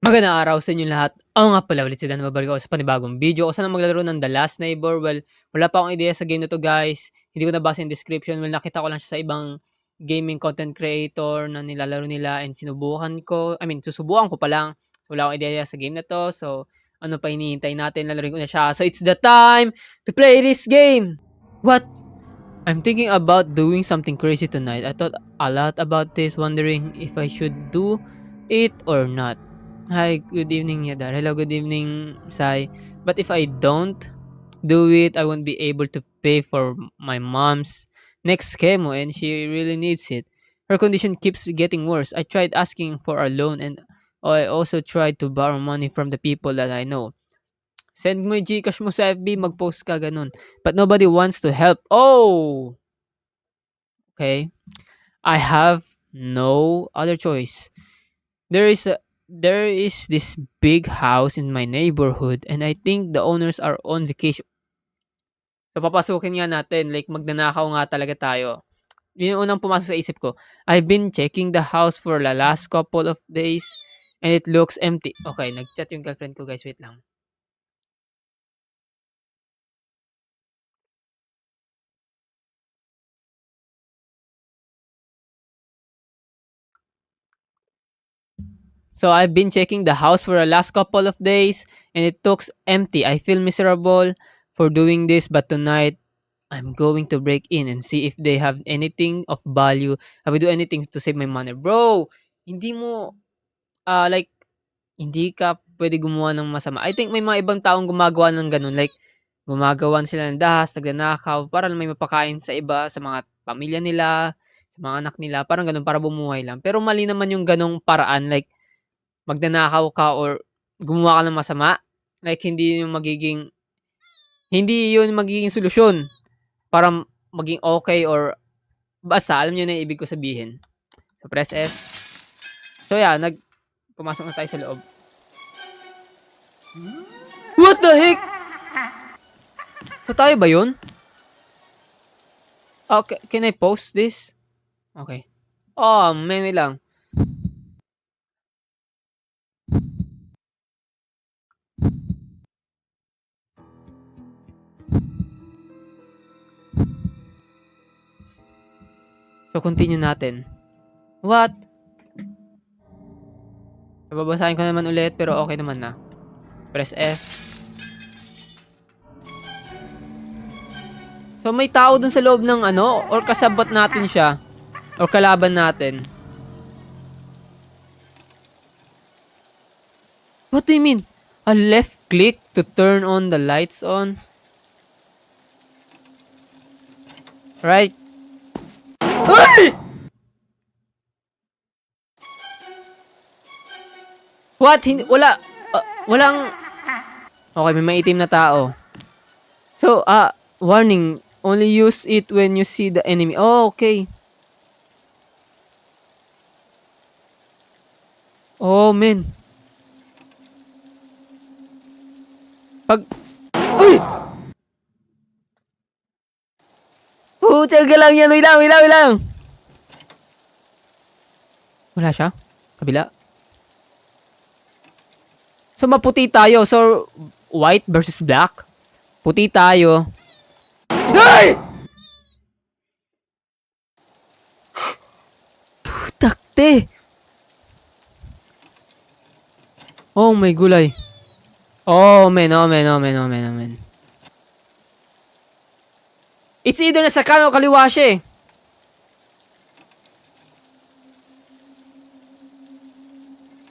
Magandang araw sa inyong lahat. Ako nga pala ulit si Dan, babalik ako sa panibagong video. Ako sana maglalaro ng The Last Neighbor. Well, wala pa akong ideya sa game na to, guys. Hindi ko nabasa yung description. Well, nakita ko lang siya sa ibang gaming content creator na nilalaro nila and susubukan ko pa lang. So, wala akong ideya sa game na to. So, ano pa hinihintay natin? Lalaroin ko na siya. So, it's the time to play this game! What? I'm thinking about doing something crazy tonight. I thought a lot about this, wondering if I should do it or not. Hi, good evening, Yadar. Hello, good evening, Sai. But if I don't do it, I won't be able to pay for my mom's next chemo and she really needs it. Her condition keeps getting worse. I tried asking for a loan and I also tried to borrow money from the people that I know. Send mo yung Gcash mo sa FB, mag-post ka ganun. But nobody wants to help. Oh! Okay. I have no other choice. There is a there is this big house in my neighborhood and I think the owners are on vacation. So papasukin nga natin, like magnanakaw nga talaga tayo. Yun yung unang pumasok sa isip ko. I've been checking the house for the last couple of days and it looks empty. Okay, nag-chat yung girlfriend ko, guys. Wait lang. So I've been checking the house for the last couple of days and it looks empty. I feel miserable for doing this, but tonight I'm going to break in and see if they have anything of value. I will do anything to save my money. Bro, hindi mo like hindi ka pwede gumawa ng masama. I think may mga ibang taong gumagawa ng ganun, like gumagawa sila ng dahas, nagnanakaw para lang may mapakain sa iba, sa mga pamilya nila, sa mga anak nila, parang ganun para bumuhay lang. Pero mali naman yung ganong paraan, like magnanakaw ka or gumawa ka ng masama. Like hindi yun magiging solusyon para maging okay or basta alam niyo na yung ibig ko sabihin. So press F. So yeah, pumasok na tayo sa loob. What the heck? So tayo ba yun? Okay, can I post this? Okay. Oh, meme lang. So continue natin. What? So babasahin ko naman ulit pero okay naman na. Press F. So may tao dun sa loob ng ano or kasabot natin siya or kalaban natin. What do you mean? A left click to turn on the lights on? Right? Ay! What? Hindi, walang... Okay, may maitim na tao. So, warning. Only use it when you see the enemy. Oh, okay. Oh, man. Uy! Pucha ka lang yan. Wait lang. Wala siya? Kabila? So, maputi tayo. So, white versus black. Puti tayo. Ay! Takte! Oh, may gulay. Oh, man. It's either nasa kanan o kaliwa siya eh.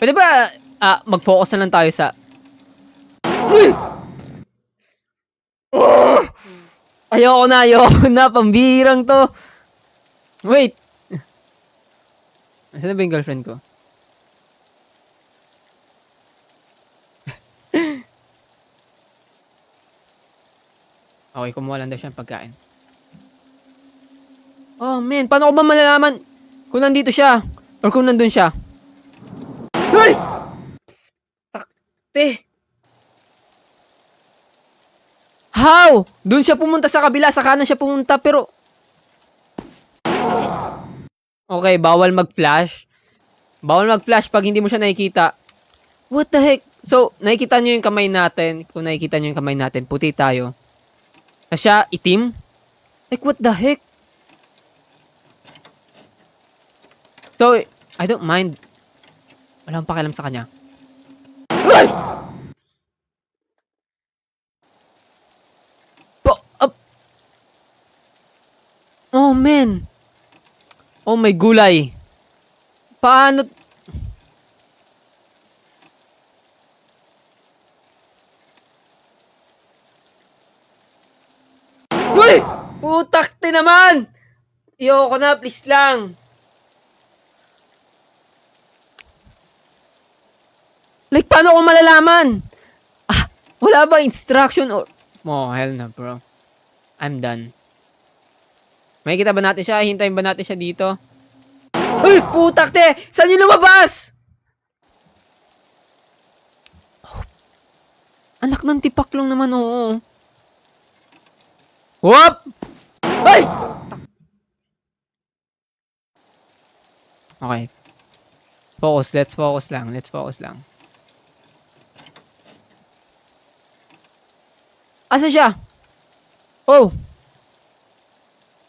Pwede ba, mag-focus na lang tayo sa... Oh! Ayoko na, pambihirang to. Wait. Nasaan na ba yung girlfriend ko? Okay, kumuha lang daw siya ng pagkain. Oh man, paano ko ba malalaman kung nandito siya or kung nandun siya? Ay! Takte! How? Doon siya pumunta sa kabila, sa kanan siya pumunta, pero... Okay, bawal mag-flash. Bawal mag-flash pag hindi mo siya nakikita. What the heck? So, nakikita nyo yung kamay natin. Kung nakikita nyo yung kamay natin, puti tayo. Na siya, itim? Like, what the heck? So, I don't mind. Wala akong pakialam sa kanya. Ay! Oh, man. Oh, may gulay. Paano? Uy! Putakte naman! Iyoko na, please lang. Like, paano ko malalaman? Ah, wala ba instruction or... Oh, hell na, bro. I'm done. Makikita ba natin siya? Hintayin ba natin siya dito? Uy! Putakte! Saan yung lumabas? Oh, anak ng tipaklong naman, oo. Whoop! Ay! Okay. Focus. Let's focus lang. Let's focus lang. Asa siya? Oh.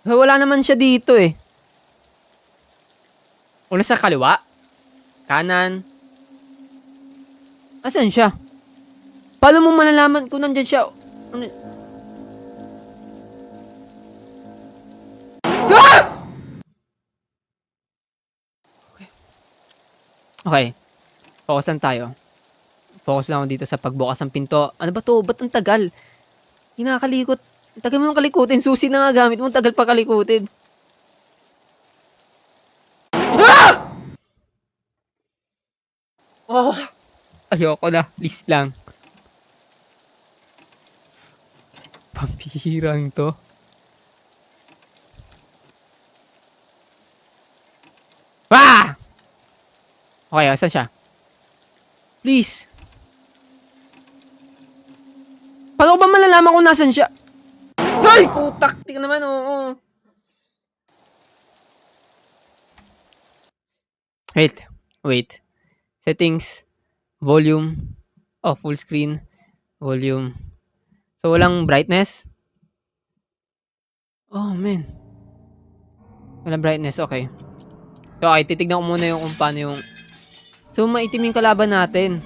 Wala naman siya dito eh. Una sa kaliwa? Kanan? Asan siya? Paano mo malalaman kung nandyan siya? Ano? Ah! Okay. Focus lang tayo. Focus lang ako dito sa pagbukas ng pinto. Ano ba to? Ba't ang tagal? Hinakalikot. Tagal mo yung kalikutin. Susi na nga gamit mo. Tagal pa kalikutin. Ah! Oh! Ayoko na. Please lang. Pampihirang to. Ah! Okay, asan siya? Please. Paano ko ba malalaman kung nasan siya? Ay! Putak! Tika naman, oo. Wait. Settings. Volume. Oh, full screen. Volume. So, walang brightness? Oh, man. Walang brightness, okay. So, okay, titignan ko muna yung kung paano yung... So, maitim yung kalaban natin.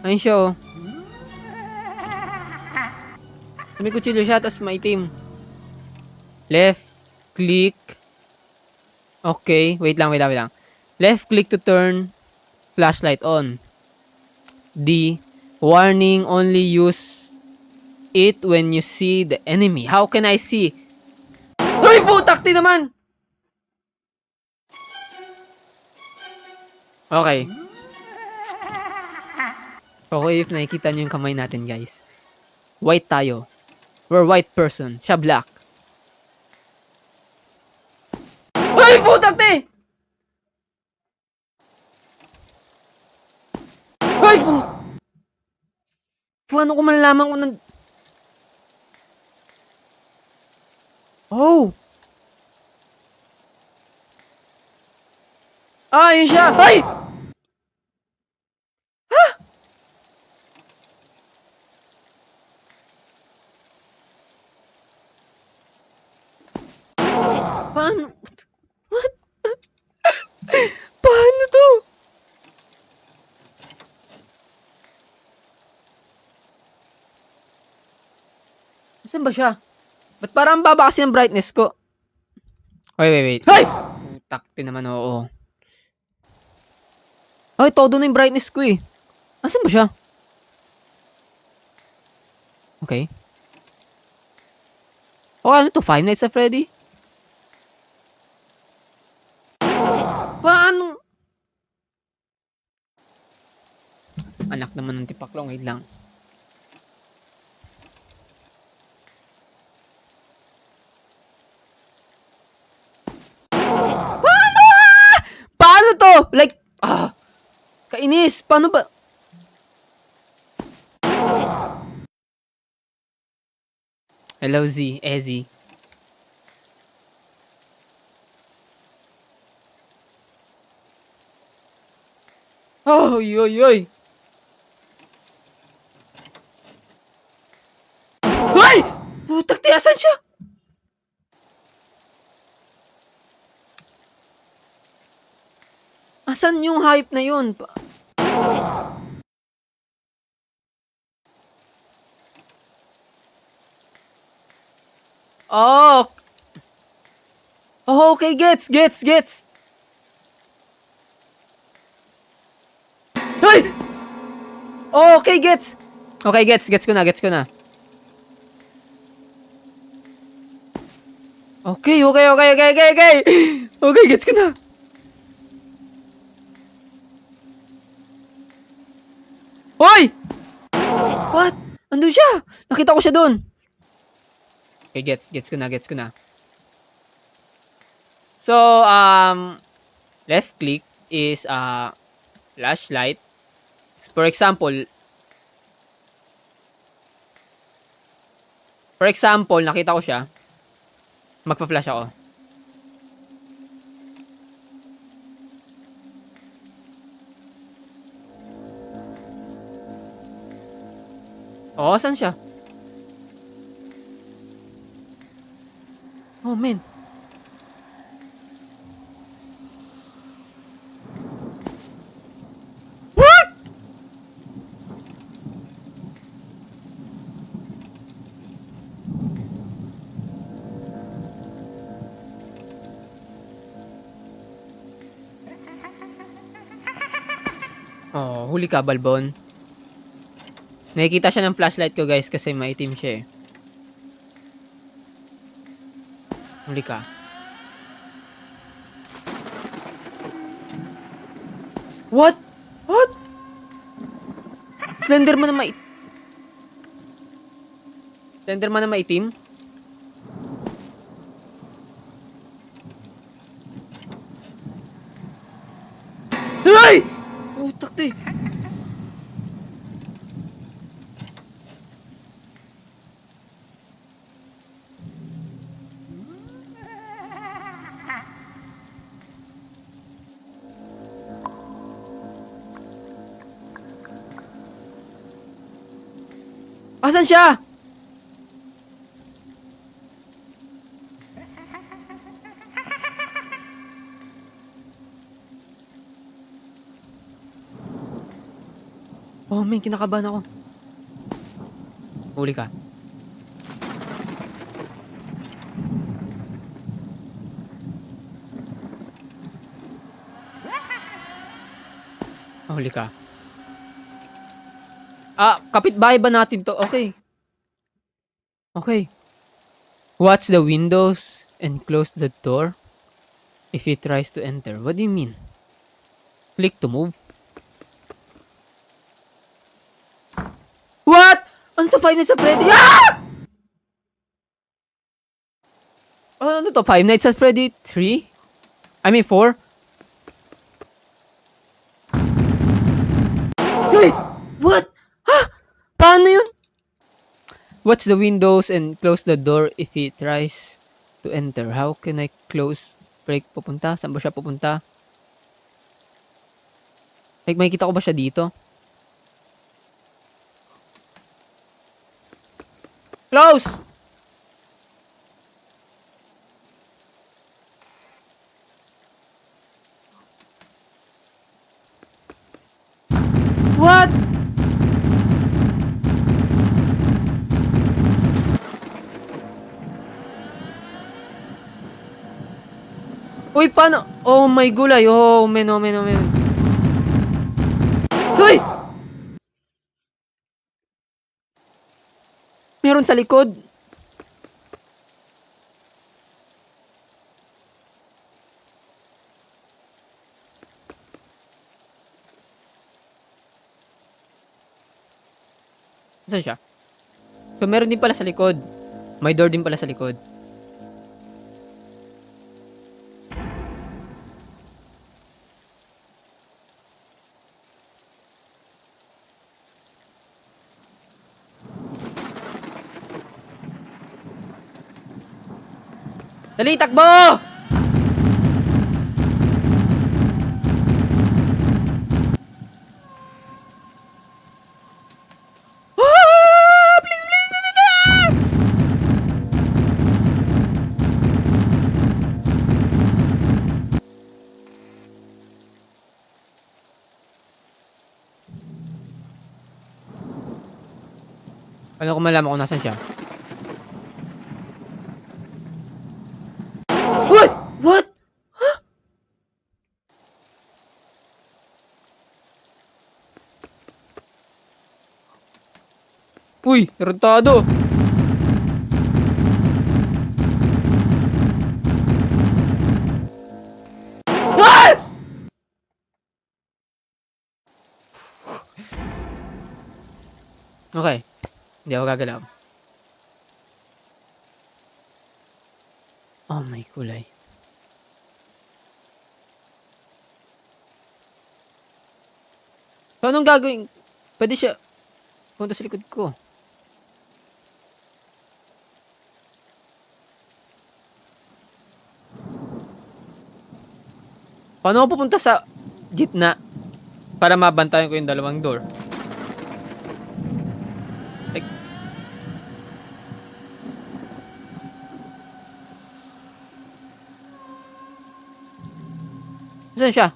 Ayun siya, oh. May kutsilyo siya, tapos maitim. Left click. Okay, wait lang. Left click to turn flashlight on. D. Warning, only use it when you see the enemy. How can I see? Ay, putakti naman! Okay. Okay, if nakikita nyo yung kamay natin, guys. White tayo. We're white person. Siya black. Ay, putakti! Ay, paano ko malalaman kung Oh! Ah, yun siya! Ay! Ha? Paano? What? Paano to? Saan ba siya? Ba't parang baba kasi ng brightness ko? Wait. Ay! Putakti naman, oo. Ay, todo na yung brightness ko eh. Asan ba siya? Okay. Oh, ano to? Five Nights at Freddy? Paano? Anak naman ng tipaklong. Wait lang. Paano? Paano to? Like, kainis. Paano ba? Hello, Z. Ezzy. Oh, yoy. Putak, tiyasan siya! Asan yung hype na yun? Oh! Oh, okay, gets! Ay! Oh, okay, gets! Okay, gets ko na. Okay. Okay, gets ko na. Hoy! What? Ando siya! Nakita ko siya doon. Okay, gets ko na. So, left click is flashlight. For example, nakita ko siya. Magpa-flash ako. Oh, saan siya? Oh, man. What? Oh, huli ka, Balbon. Nakikita siya ng flashlight ko, guys, kasi maitim siya eh. Huli ka. What? Slenderman na maitim? Ay! Utak di. Asan siya? Oh, man, kinakabahan ako. Huli ka. Huli ka. Kapitbahay ba natin to? Okay. Watch the windows and close the door if he tries to enter. What do you mean? Click to move. What? Ano to? 5 Nights at Freddy? Ah! Ano to? 5 Nights at Freddy 3? I mean 4? Wait! What? Ha? Paano yun? Watch the windows and close the door if he tries to enter. How can I close? Break pupunta? Saan ba siya pupunta? Like, makikita ko ba siya dito? Close! What? Uy, paano? Oh my gulay. Oh, men. Uy! Meron sa likod. Saan siya? So, meron din pala sa likod. May door din pala sa likod. Dali, takbo! Please! Paano ko malaman kung nasaan siya? What? What? Uy, tarantado! Ah! Okay, hindi ako gagalaw. Oh, may kulay. So, anong gagawin? Pwede siya punta sa likod ko. Paano ako pupunta sa gitna para mabantayan ko yung dalawang door? Like, saan siya?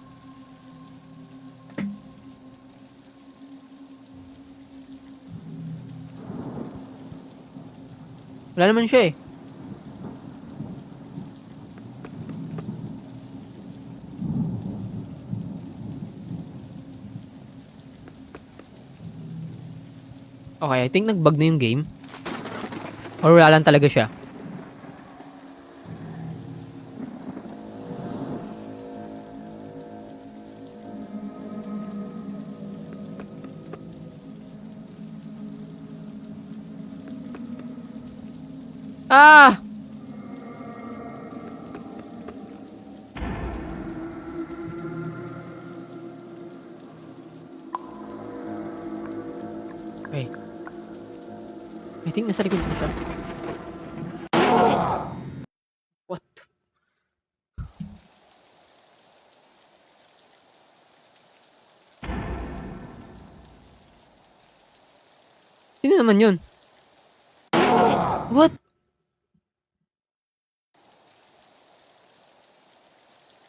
Wala naman siya eh. Okay, I think nag-bug na yung game. Or wala lang talaga siya. Ah! Okay. I think nasa likod ko siya. What? Sino naman yun? What?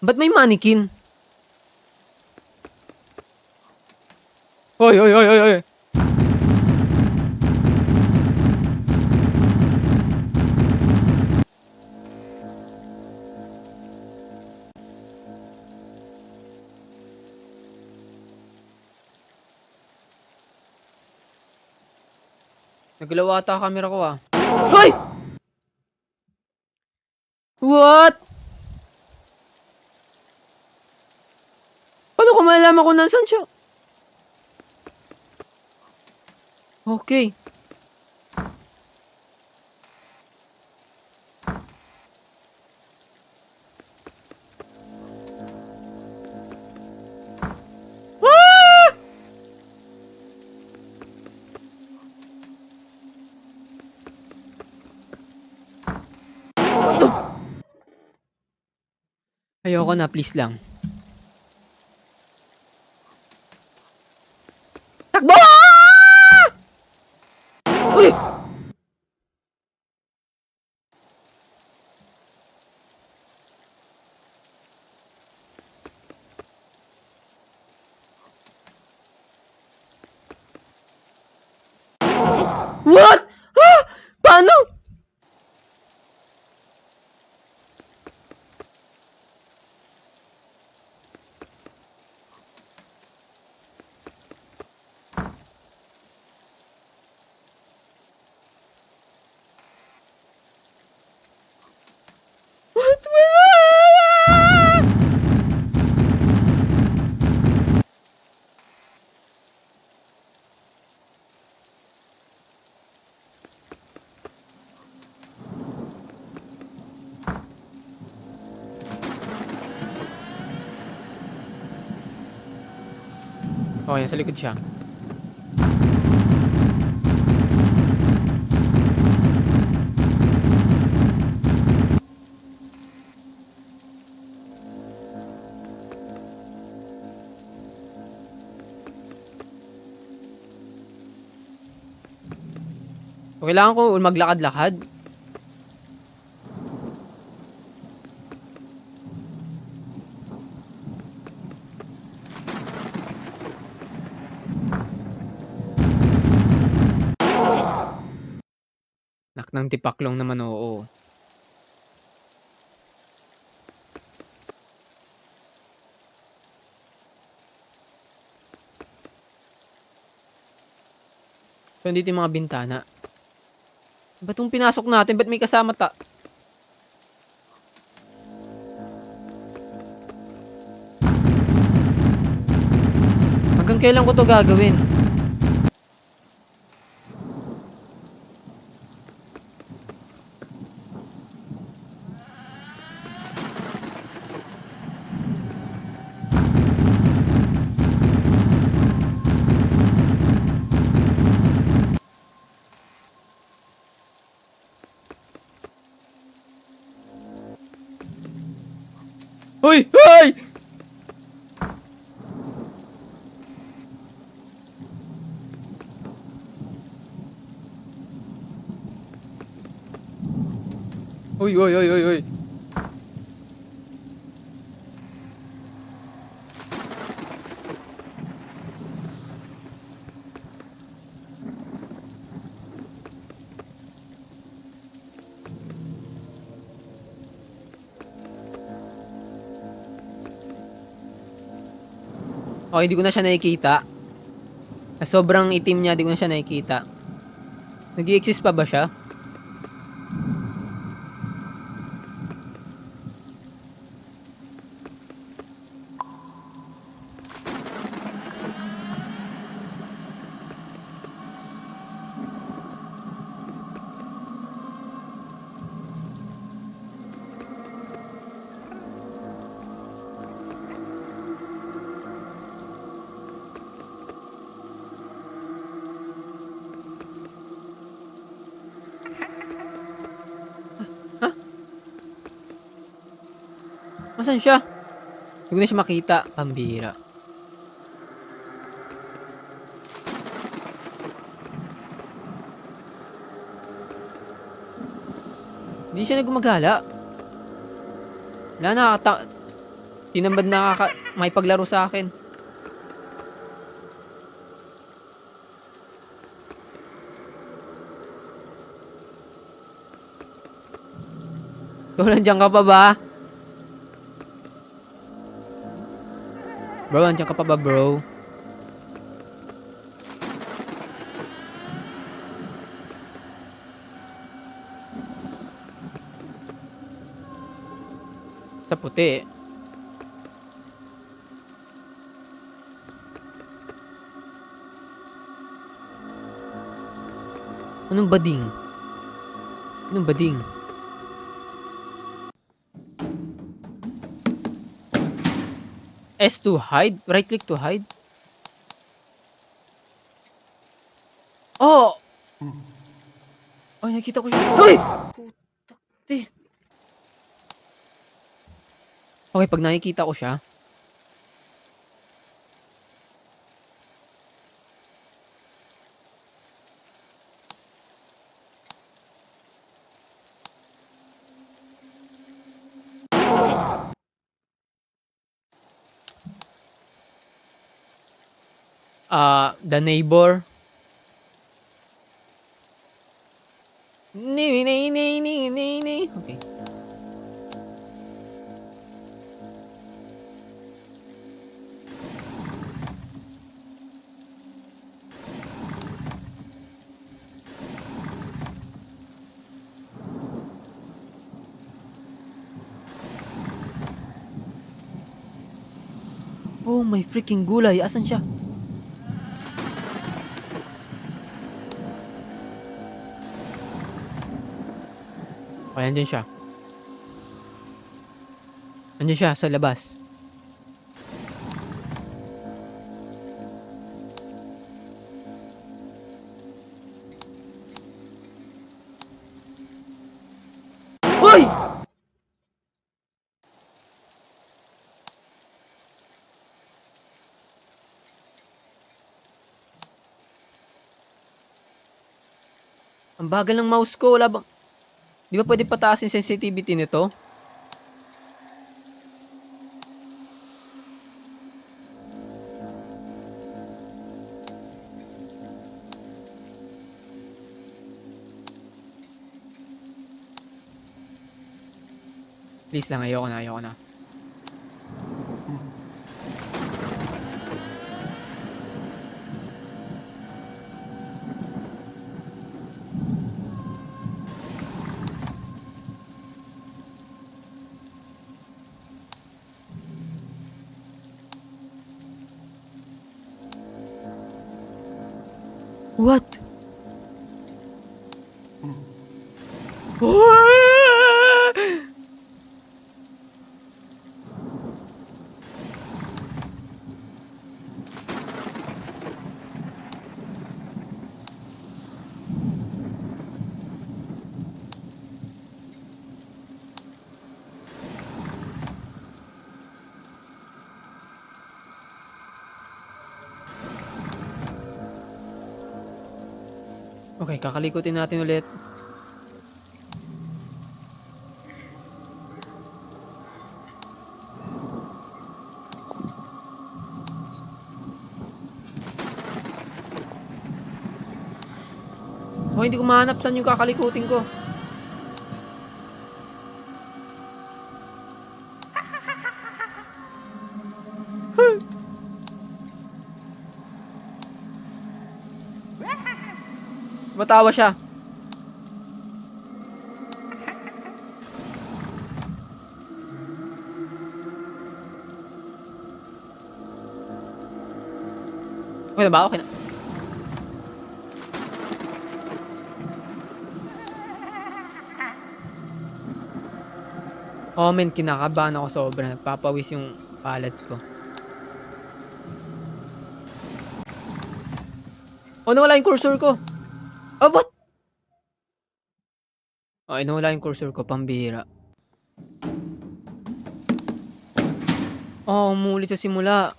Ba't may mannequin? Oy, oy, oy, oy, oy. Nagalaw ata ang camera ko ah. Hoy! What? Paano ko malalaman kung nasan siya? Okay. Ah! Ayoko na, please lang. Takbo! Uy! What? Ah! Paano? What? Ah! Okay, nasa likod siya. So, kailangan ko maglakad-lakad. Anak ng tipaklong naman, oo. So, andito yung mga bintana. Ba't 'tong pinasok natin, ba't may kasama hanggang kailan ko 'to gagawin? Hoy! Hoy! Uy, uy, uy, uy, uy. Oh, hindi ko na siya nakikita. Sobrang itim niya, di ko na siya nakikita. Nag-i-exist pa ba siya? Ha? Nasaan siya? Hindi ko na siya makita. Pambira. Hindi siya na gumagala. Wala na, tinambad na may paglaro sa akin. Ikaw, nandiyan ka pa ba? Bro, nandiyan ka pa ba, bro? Sa puti. Anong bading? Anong bading? S to hide? Right click to hide? Oh! Ay, nakita ko siya. Uy! Putak, te. Okay, pag nakikita ko siya, the neighbor. Okay. Oh, may freaking gulay. Asan siya? Okay, andyan siya. Andyan siya sa labas. Hoy! Ang bagal ng mouse ko. Wala bang... Di ba pwede pataasin sensitivity nito? Please lang, ayoko na, ayoko na. What? Okay, kakalikutin natin ulit. Oh, hindi ko mahanap saan yung kakalikutin ko. Matawa siya. Okay na ba? Okay na. Oh men, kinakabahan ako sobra. Nagpapawis yung palad ko. Oh, nawala yung cursor ko. Oh, what? Okay, nawala yung cursor ko. Pambira. Oh, umulit sa simula.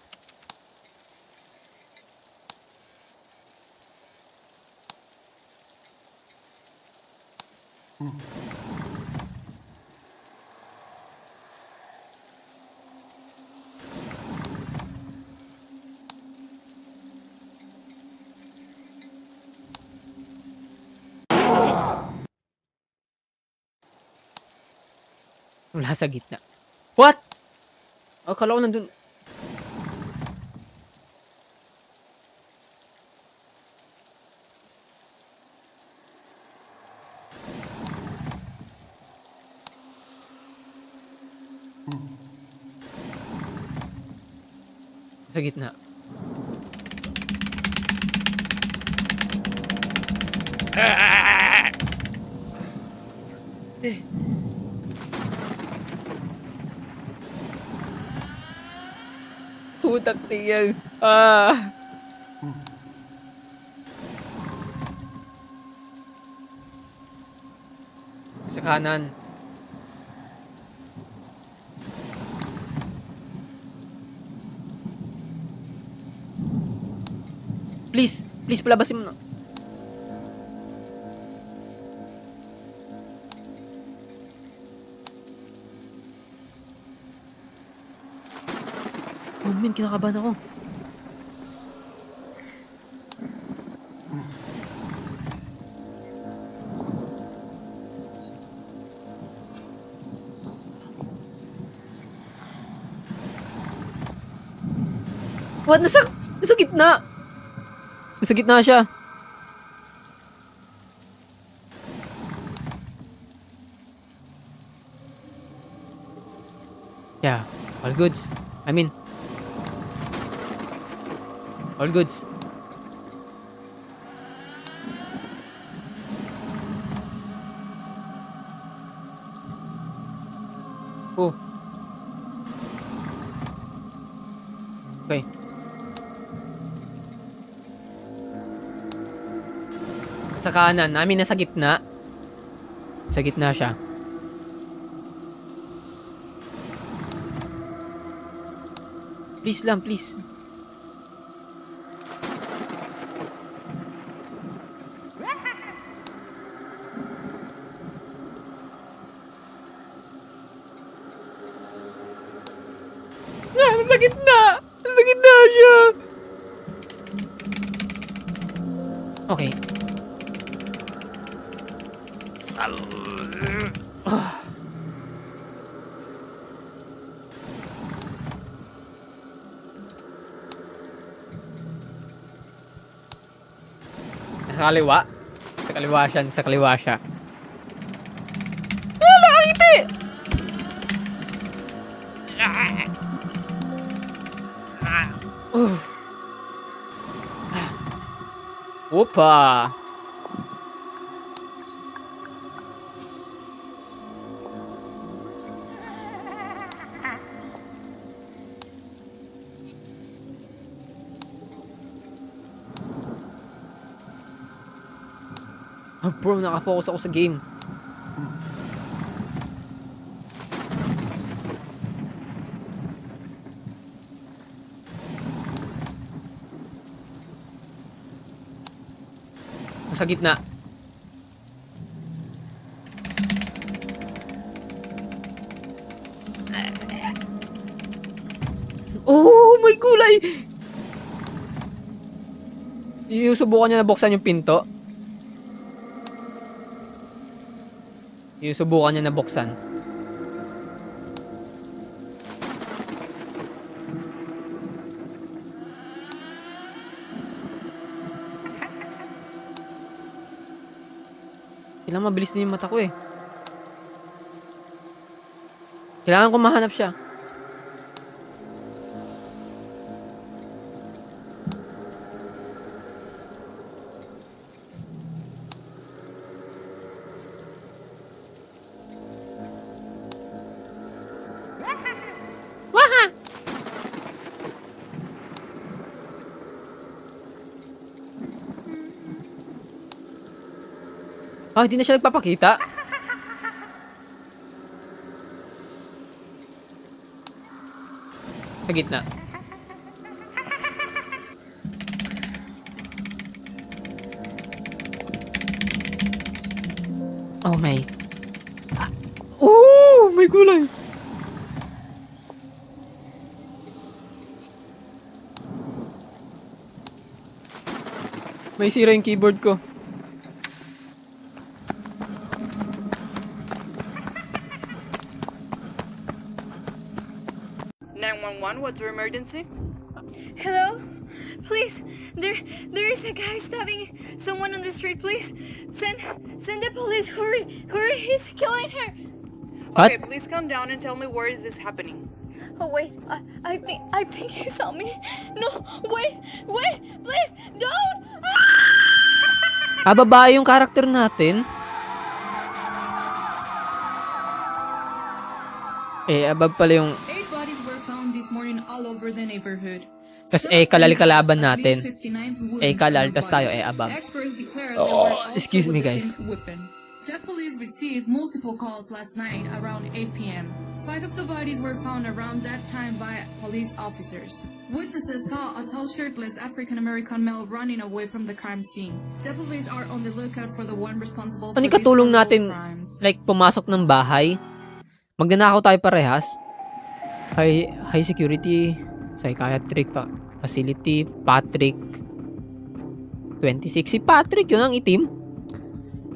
Wala sa gitna. What? Akala ko nandun. Sa gitna. Putak tiyang. Ah. Sa kanan. Please, please palabasin mo na. Oh man, kinakabahan ako. What? Nasa gitna. Nasa gitna siya. Yeah, all goods. I mean, all goods. Oh. Okay. Sa kanan. I mean, nasa gitna. Sa gitna siya. Please lang, please. Nasa gitna! Nasa gitna siya! Okay. Sa kaliwa. Sa kaliwa siya. Sa kaliwa siya. Wala ang ngiti! Opa! Oh, bro, nakafocus ako sa game. Sa gitna. Oh, may kulay! Subukan niya na buksan yung pinto. Subukan niya na buksan. Kailangan mabilis din yung mata ko eh. Kailangan ko mahanap siya. Waha! Ah, hindi na siya nagpapakita. Sa gitna. Oh my. Oh, may kulay. May sira yung keyboard ko. What's your emergency? Hello? Please, there is a guy stabbing someone on the street. Please, send the police. Hurry, he's killing her. What? Okay, please calm down and tell me where is this happening. Oh wait, I think he saw me. No, wait, please, don't. Ah, babae yung character natin. Above pala yung... 8 bodies were found this morning all over the neighborhood. Tas kalal kalaban natin. Kalal, tas tayo above. Experts declared they were all excuse with me, the guys. same weapon. The police received multiple calls last night around 8 p.m. 5 of the bodies were found around that time by police officers. Witnesses saw a tall shirtless African-American male running away from the crime scene. The police are on the lookout for the one responsible for Ano these katulong horrible natin, crimes. like, pumasok ng bahay? Magnanakaw tayo parehas. High security, psychiatric facility, Patrick 26. Si Patrick, yun ang itim.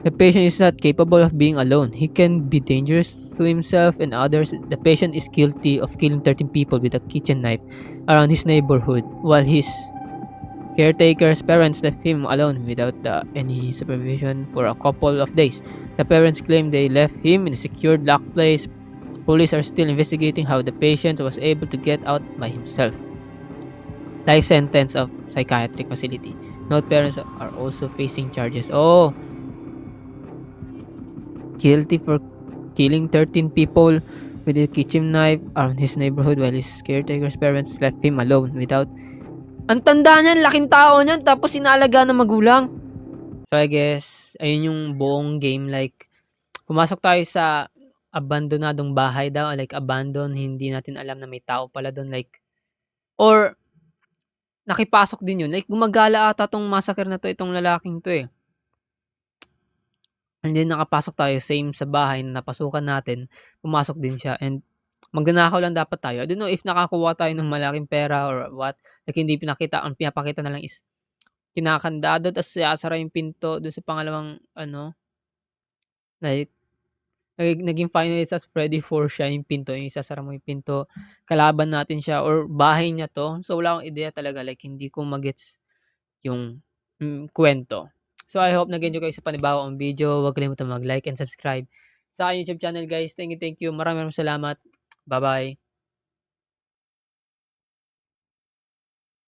The patient is not capable of being alone. He can be dangerous to himself and others. The patient is guilty of killing 13 people with a kitchen knife around his neighborhood, while his caretaker's parents left him alone without any supervision for a couple of days. The parents claim they left him in a secured locked place. Police are still investigating how the patient was able to get out by himself. Life sentence of psychiatric facility. Note parents are also facing charges. Oh, guilty for killing 13 people with a kitchen knife around his neighborhood while his caretaker's parents left him alone without... Ang tanda niyan, laking tao niyan, tapos inaalaga ng magulang. So I guess, ayun yung buong game, like, pumasok tayo sa abandonadong bahay daw, like abandon, hindi natin alam na may tao pala doon, like, or nakipasok din yun, like gumagala ata tong massacre na to, itong lalaking to eh. And then nakapasok tayo same sa bahay na napasukan natin, pumasok din siya, and magnanakaw lang dapat tayo. I don't know if nakakuha tayo ng malaking pera or what, like hindi pinakita, ang pinapakita na lang is kinakandado, tapos sasara yung pinto doon sa pangalawang like naging finalist as Freddy 4 siya yung pinto, yung isasara mo yung pinto, kalaban natin siya or bahay niya to. So wala akong ideya talaga, like hindi ko magets yung kwento. So I hope nag-enjoy kayo sa panibagong video. Huwag kalimutan mag-like and subscribe sa aking YouTube channel guys. Thank you. Maraming salamat. Bye-bye.